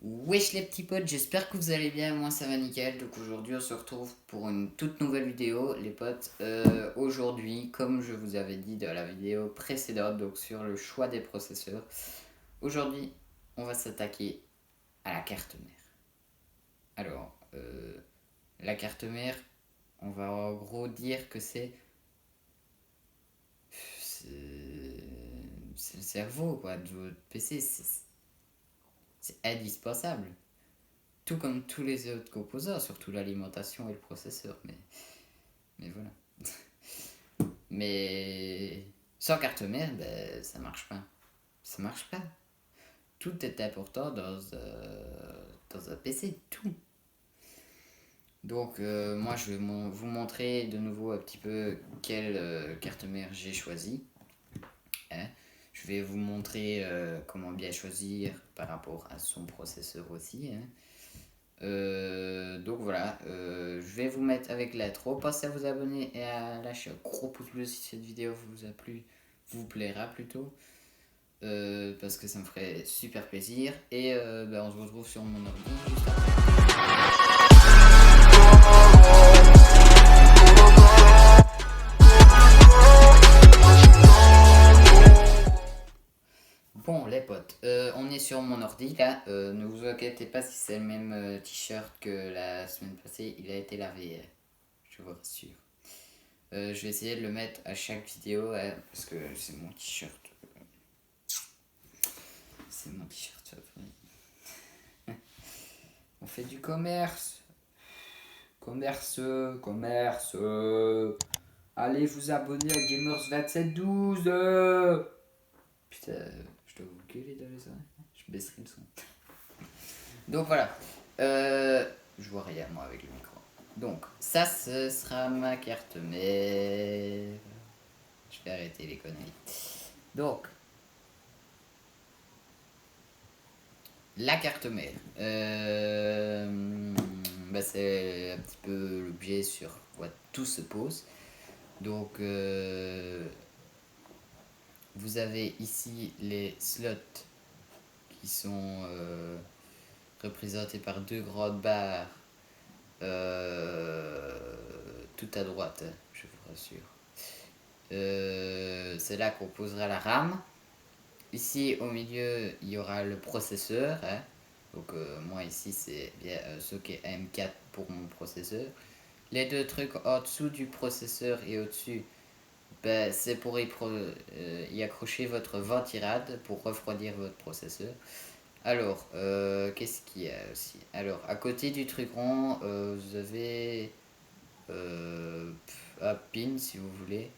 Wesh les petits potes, j'espère que vous allez bien, moi ça va nickel. Donc aujourd'hui on se retrouve pour une toute nouvelle vidéo les potes. Aujourd'hui, comme je vous avais dit dans la vidéo précédente, donc sur le choix des processeurs, aujourd'hui on va s'attaquer à la carte mère. Alors, la carte mère, on va en gros dire que c'est le cerveau quoi, de votre PC, c'est indispensable. Tout comme tous les autres composants, surtout l'alimentation et le processeur. Mais voilà. Mais sans carte mère, ben, ça marche pas. Ça marche pas. Tout est important dans un PC, tout. Donc moi je vais vous montrer de nouveau un petit peu quelle carte mère j'ai choisi. Hein. Je vais vous montrer comment bien choisir par rapport à son processeur aussi. Hein. Donc voilà, je vais vous mettre avec l'intro. Pensez à vous abonner et à lâcher un gros pouce bleu si cette vidéo vous a plu, vous plaira plutôt. Parce que ça me ferait super plaisir. Et ben, on se retrouve sur mon ordi juste après. Bon les potes, on est sur mon ordi là, ne vous inquiétez pas si c'est le même t-shirt que la semaine passée, il a été lavé, je vous rassure. Je vais essayer de le mettre à chaque vidéo hein, parce que c'est mon t-shirt. C'est mon t-shirt favori. On fait du commerce. Commerce. Allez vous abonner à Gamers2712. Putain, je dois vous gueuler dans les oreilles. Je baisserai le son. Donc voilà. Je vois rien moi avec le micro. Donc ça ce sera ma carte mère. Je vais arrêter les conneries. Donc la carte mère. Bah c'est un petit peu l'objet sur quoi tout se pose. Donc vous avez ici les slots qui sont représentés par deux grandes barres tout à droite, je vous rassure. C'est là qu'on posera la RAM. Ici au milieu il y aura le processeur. Hein. Donc moi ici c'est bien socket AM4 pour mon processeur. Les deux trucs en dessous du processeur et au-dessus, ben, c'est pour y accrocher votre ventirad pour refroidir votre processeur. Alors, qu'est-ce qu'il y a aussi? Alors, à côté du truc rond, vous avez un pin si vous voulez.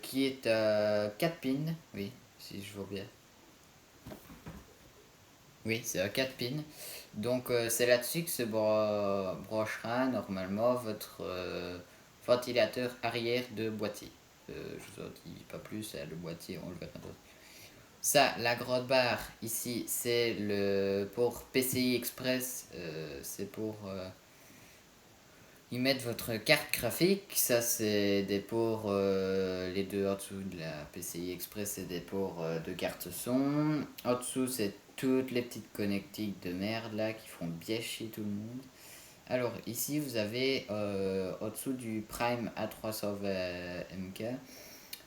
Qui est à 4 pins, oui, si je vois bien. Oui, c'est à 4 pins. Donc c'est là-dessus que se branchera normalement votre ventilateur arrière de boîtier. Je vous en dis pas plus, le boîtier on le verra d'autres. Ça, la grosse barre ici, c'est le port PCI Express, c'est pour y mettre votre carte graphique. Ça, c'est des ports, les deux en dessous de la PCI Express, c'est des ports de carte son. En dessous, c'est toutes les petites connectiques de merde là qui font bien chier tout le monde. Alors, ici, vous avez en dessous du Prime A320MK,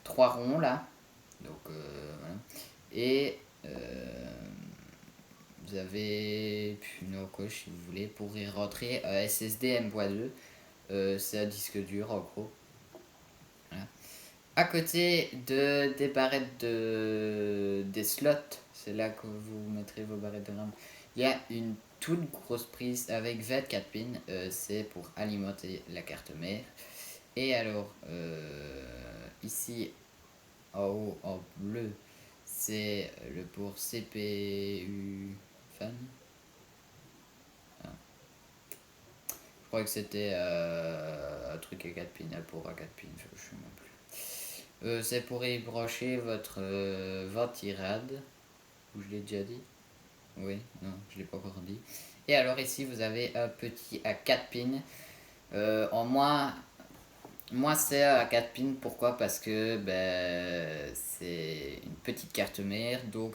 3 ronds là. Donc, voilà. Et vous avez une encoche si vous voulez pour y rentrer SSD M.2. C'est un disque dur en gros. Voilà. À côté des barrettes des slots, c'est là que vous mettrez vos barrettes de RAM. Il y a une toute grosse prise avec 24 pins. C'est pour alimenter la carte mère. Et alors, ici en haut en bleu, c'est le port CPU fan. Ah. Je crois que c'était un truc à 4 pins, un port à 4 pins, je sais même plus. C'est pour y brancher votre ventirad. Ou je l'ai déjà dit? Oui, non, je l'ai pas encore dit. Et alors ici vous avez un petit à 4 pins. En moi c'est à 4 pins, pourquoi? Parce que ben, c'est une petite carte mère, donc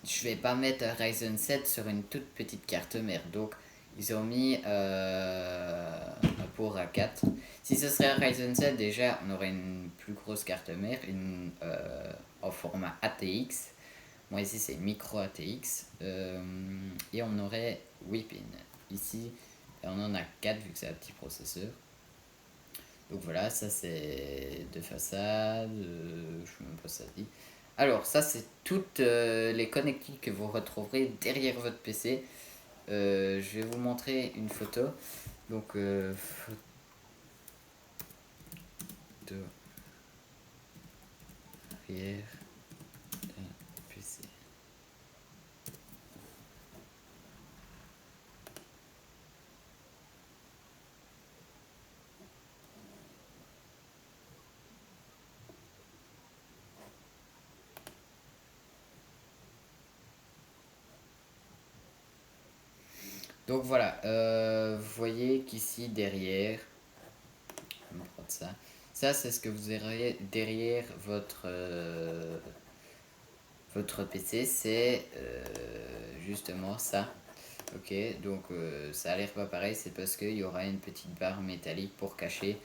je vais pas mettre un Ryzen 7 sur une toute petite carte mère. Donc, ils ont mis un port A4. Si ce serait un Ryzen 7, déjà, on aurait une plus grosse carte mère, en format ATX. Moi, ici, c'est micro ATX. Et on aurait 8 pins. Ici, on en a 4 vu que c'est un petit processeur. Donc voilà, ça c'est de façade, je sais même pas si ça dit. Alors ça c'est toutes les connectiques que vous retrouverez derrière votre PC. Je vais vous montrer une photo. Donc photo arrière d'un PC. Donc voilà, vous voyez qu'ici derrière, je vais me prendre ça. Ça c'est ce que vous verrez derrière votre PC, c'est justement ça. Ok, donc ça a l'air pas pareil, c'est parce qu'il y aura une petite barre métallique pour cacher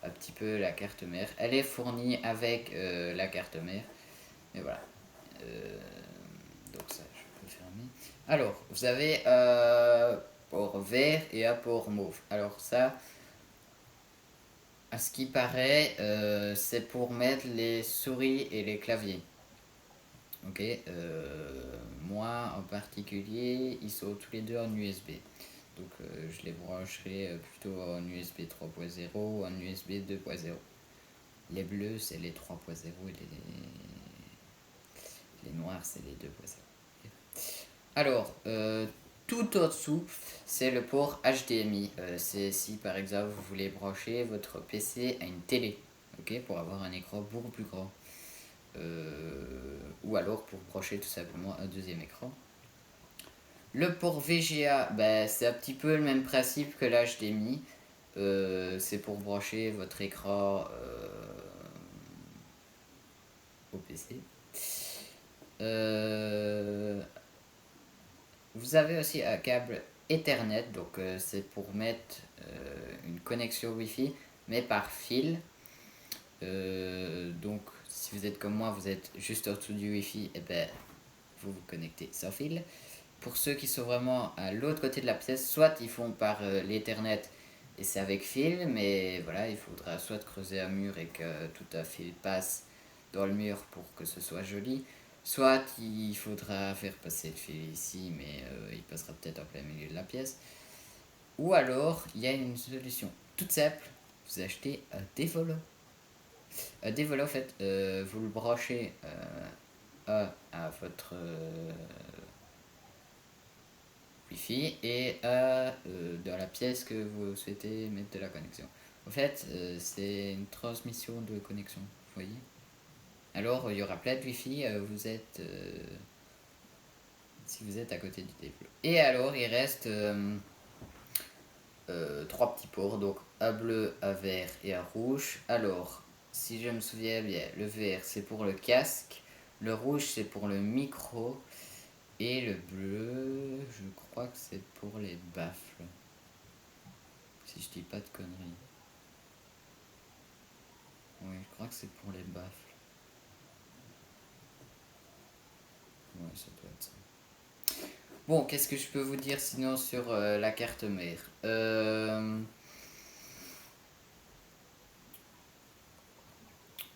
un petit peu la carte mère. Elle est fournie avec la carte mère, mais voilà. Donc ça, je peux fermer. Alors, vous avez un port vert et un port mauve. Alors ça, à ce qui paraît, c'est pour mettre les souris et les claviers. Ok, moi en particulier, ils sont tous les deux en USB. Donc je les brancherai plutôt en USB 3.0 ou en USB 2.0. Les bleus, c'est les 3.0 et les noirs, c'est les 2.0. Alors, tout au-dessous, c'est le port HDMI. C'est si par exemple vous voulez brancher votre PC à une télé, ok, pour avoir un écran beaucoup plus grand. Ou alors pour brancher tout simplement un deuxième écran. Le port VGA, ben, c'est un petit peu le même principe que l'HDMI. C'est pour brancher votre écran au PC. Vous avez aussi un câble Ethernet, donc c'est pour mettre une connexion Wi-Fi, mais par fil. Donc si vous êtes comme moi, vous êtes juste en dessous du Wi-Fi, et ben vous vous connectez sans fil. Pour ceux qui sont vraiment à l'autre côté de la pièce, soit ils font par l'Ethernet et c'est avec fil, mais voilà, il faudra soit creuser un mur et que tout un fil passe dans le mur pour que ce soit joli, soit il faudra faire passer le fil ici, mais il passera peut-être en plein milieu de la pièce. Ou alors, il y a une solution toute simple, vous achetez un dévolo. Un dévolo, en fait, vous le branchez à votre Wi-Fi et dans la pièce que vous souhaitez mettre de la connexion. En fait, c'est une transmission de connexion, vous voyez. Alors, il y aura plein de Wi-Fi, si vous êtes à côté du développeur. Et alors, il reste trois petits ports, donc un bleu, un vert et un rouge. Alors, si je me souviens bien, le vert c'est pour le casque, le rouge c'est pour le micro, et le bleu, je crois que c'est pour les baffles. Si je dis pas de conneries. Oui, je crois que c'est pour les baffles. Ouais, ça doit être ça. Bon, qu'est-ce que je peux vous dire sinon sur la carte mère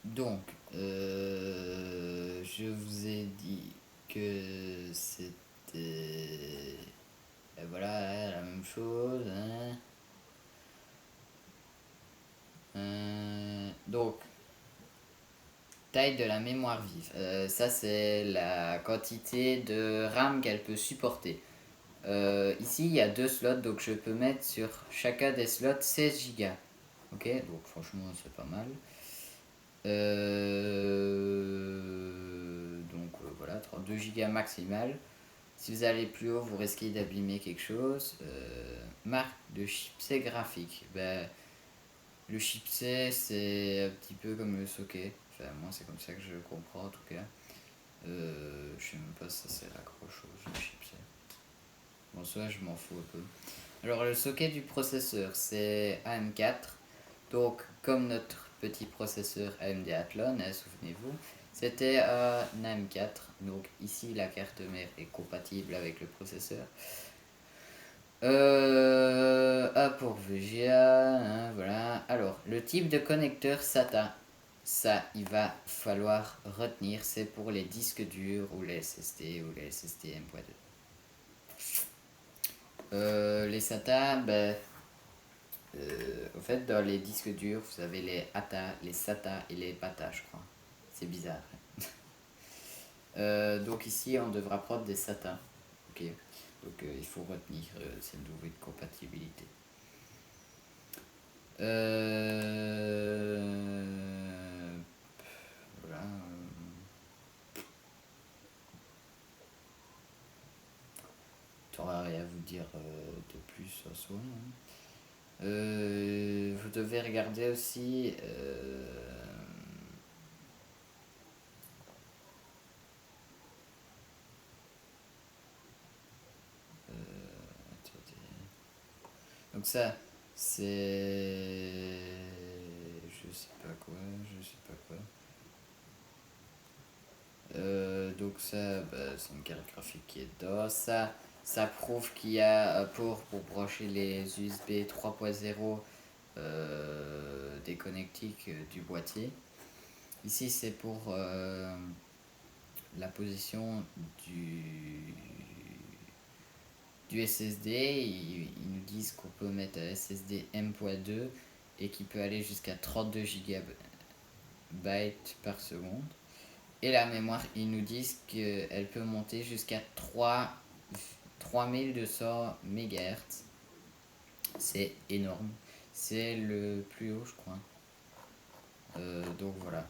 Donc, je vous ai dit que c'était... voilà, la même chose. Hein. Donc, taille de la mémoire vive. Ça, c'est la quantité de RAM qu'elle peut supporter. Ici, il y a deux slots, donc je peux mettre sur chacun des slots 16 Go. Ok, donc franchement, c'est pas mal. Donc voilà, 32 Go maximal. Si vous allez plus haut, vous risquez d'abîmer quelque chose. Marque de chipset graphique. Ben, le chipset, c'est un petit peu comme le socket. Enfin, moi, c'est comme ça que je comprends en tout cas. Je sais même pas si ça c'est l'accroche aux chips. Bon, ça, je m'en fous un peu. Alors, le socket du processeur, c'est AM4. Donc, comme notre petit processeur AMD Athlon, souvenez-vous, c'était un AM4. Donc, ici, la carte mère est compatible avec le processeur. A pour VGA, hein, voilà. Alors, le type de connecteur SATA, ça, il va falloir retenir, c'est pour les disques durs ou les SSD ou les SSD M.2. Les SATA, ben, en fait, dans les disques durs, vous avez les ATA, les SATA et les PATA, je crois. C'est bizarre. Donc ici, on devra prendre des SATA. Ok. Donc il faut retenir cette nouvelle compatibilité. Voilà. J'aurais rien à vous dire de plus en soi. Vous devez regarder aussi. Donc ça, c'est... Je sais pas quoi, je sais pas quoi. Donc ça, bah, c'est une carte graphique qui est dedans. Ça prouve qu'il y a un port pour brancher les USB 3.0 des connectiques du boîtier. Ici, c'est pour la position du SSD. Ils nous disent qu'on peut mettre un SSD M.2 et qui peut aller jusqu'à 32 GB par seconde. Et la mémoire, ils nous disent qu'elle peut monter jusqu'à 3200 MHz. C'est énorme. C'est le plus haut, je crois. Donc voilà.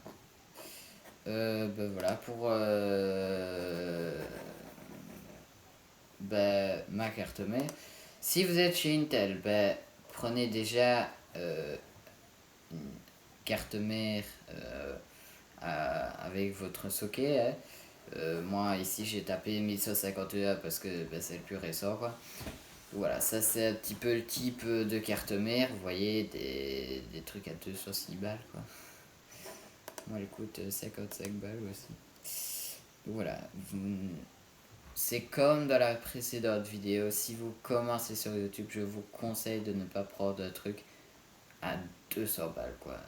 Ben voilà pour ma carte mère. Si vous êtes chez Intel, prenez déjà une carte mère avec votre socket. Hein. Moi ici j'ai tapé 1151 parce que c'est le plus récent quoi. Voilà, ça c'est un petit peu le type de carte mère. Vous voyez des trucs à 206 balles quoi. Moi elle coûte 55 balles aussi. Voilà, c'est comme dans la précédente vidéo. Si vous commencez sur YouTube, je vous conseille de ne pas prendre un truc à 200 balles quoi.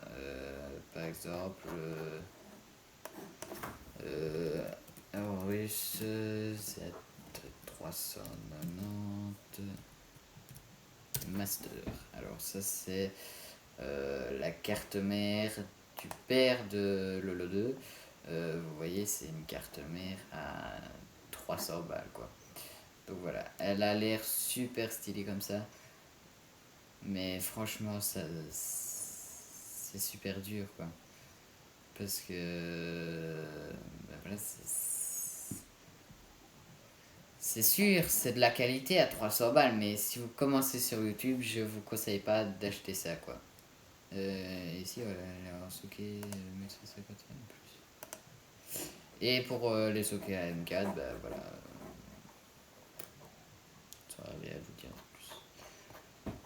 Par exemple, Aorus Z390 Master. Alors ça c'est la carte mère du père de Lolo 2. Vous voyez c'est une carte mère à 300 balles quoi. Donc voilà, elle a l'air super stylée comme ça. Mais franchement ça c'est super dur quoi. Parce que voilà, c'est sûr, c'est de la qualité à 300 balles, mais si vous commencez sur YouTube, je vous conseille pas d'acheter ça quoi. Ici, voilà, alors socket 1151 plus. Et pour les sockets AM4, bah voilà. Ça va bien vous dire plus.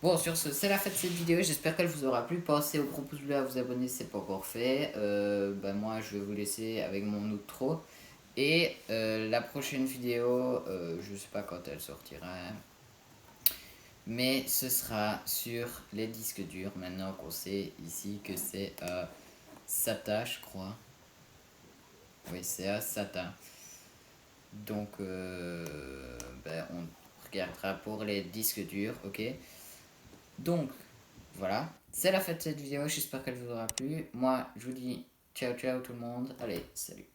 Bon, sur ce, c'est la fin de cette vidéo. J'espère qu'elle vous aura plu. Pensez au gros pouce bleu à vous abonner si c'est pas encore fait. Moi, je vais vous laisser avec mon outro. Et la prochaine vidéo, je sais pas quand elle sortira. Hein. Mais ce sera sur les disques durs. Maintenant qu'on sait ici que c'est SATA, je crois. Oui, c'est à SATA. Donc, on regardera pour les disques durs, ok. Donc, voilà. C'est la fin de cette vidéo. J'espère qu'elle vous aura plu. Moi, je vous dis ciao ciao tout le monde. Allez, salut.